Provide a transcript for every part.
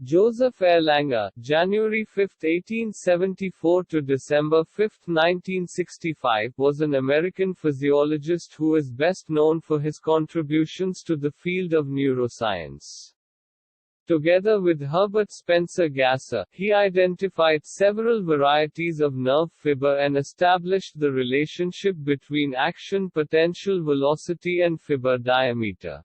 Joseph Erlanger, January 5, 1874 to December 5, 1965, was an American physiologist who is best known for his contributions to the field of neuroscience. Together with Herbert Spencer Gasser, he identified several varieties of nerve fiber and established the relationship between action potential velocity and fiber diameter.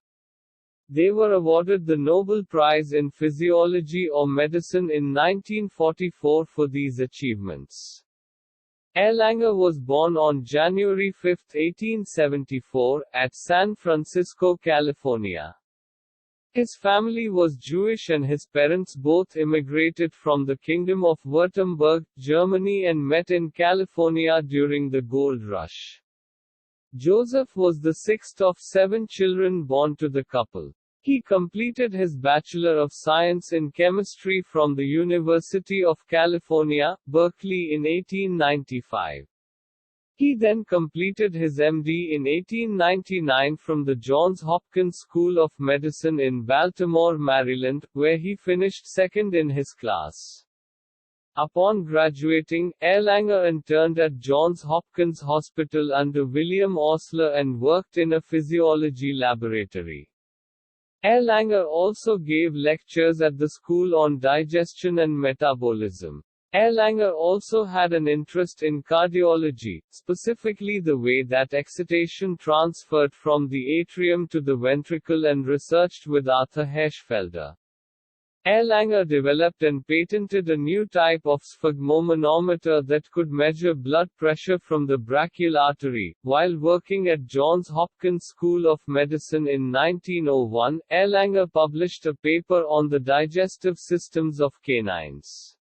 They were awarded the Nobel Prize in Physiology or Medicine in 1944 for these achievements. Erlanger was born on January 5, 1874, at San Francisco, California. His family was Jewish and his parents both immigrated from the Kingdom of Württemberg, Germany and met in California during the gold rush. Joseph was the sixth of 7 children born to the couple. He completed his Bachelor of Science in Chemistry from the University of California, Berkeley in 1895. He then completed his MD in 1899 from the Johns Hopkins School of Medicine in Baltimore, Maryland, where he finished second in his class. Upon graduating, Erlanger interned at Johns Hopkins Hospital under William Osler and worked in a physiology laboratory. Erlanger also gave lectures at the School on Digestion and Metabolism. Erlanger also had an interest in cardiology, specifically the way that excitation transferred from the atrium to the ventricle, and researched with Arthur Hirschfelder. Erlanger developed and patented a new type of sphygmomanometer that could measure blood pressure from the brachial artery. While working at Johns Hopkins School of Medicine in 1901, Erlanger published a paper on the digestive systems of canines.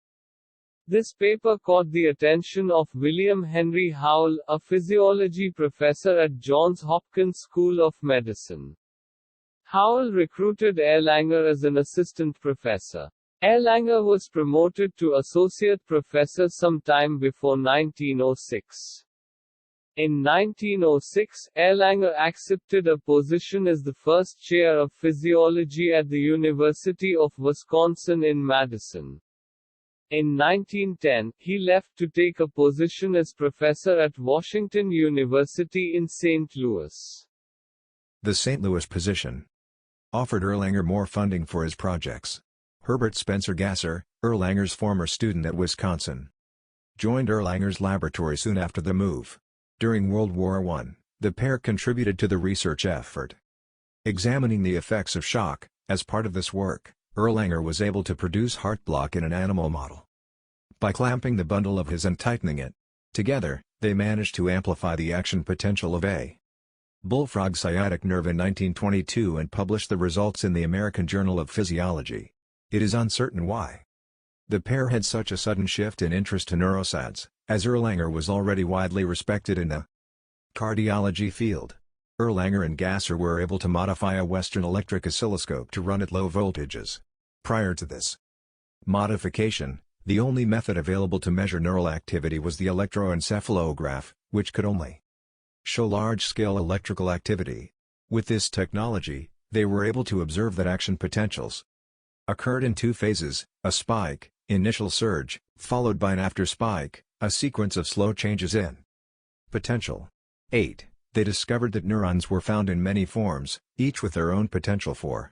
This paper caught the attention of William Henry Howell, a physiology professor at Johns Hopkins School of Medicine. Howell recruited Erlanger as an assistant professor. Erlanger was promoted to associate professor sometime before 1906. In 1906, Erlanger accepted a position as the first chair of physiology at the University of Wisconsin in Madison. In 1910, he left to take a position as professor at Washington University in St. Louis. The St. Louis position offered Erlanger more funding for his projects. Herbert Spencer Gasser, Erlanger's former student at Wisconsin, joined Erlanger's laboratory soon after the move. During World War I, the pair contributed to the research effort, examining the effects of shock. As part of this work, Erlanger was able to produce heart block in an animal model by clamping the bundle of his and tightening it. Together, they managed to amplify the action potential of a bullfrog sciatic nerve in 1922 and published the results in the American Journal of Physiology. It is uncertain why the pair had such a sudden shift in interest to neuroscience, as Erlanger was already widely respected in the cardiology field. Erlanger and Gasser were able to modify a Western electric oscilloscope to run at low voltages. Prior to this modification, the only method available to measure neural activity was the electroencephalograph, which could only show large-scale electrical activity. With this technology, they were able to observe that action potentials occurred in 2 phases, a spike, initial surge, followed by an after spike, a sequence of slow changes in potential. 8. They discovered that neurons were found in many forms, each with their own potential for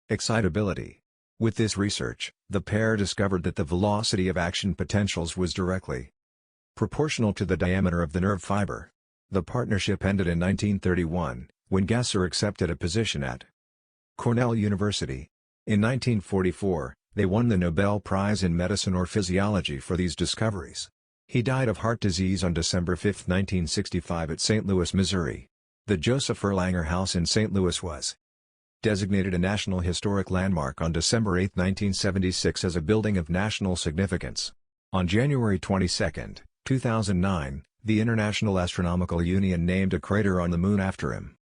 excitability. With this research, the pair discovered that the velocity of action potentials was directly proportional to the diameter of the nerve fiber. The partnership ended in 1931, when Gasser accepted a position at Cornell University. In 1944, they won the Nobel Prize in Medicine or Physiology for these discoveries. He died of heart disease on December 5, 1965 at St. Louis, Missouri. The Joseph Erlanger House in St. Louis was designated a National Historic Landmark on December 8, 1976 as a building of national significance. On January 22, 2009, the International Astronomical Union named a crater on the Moon after him.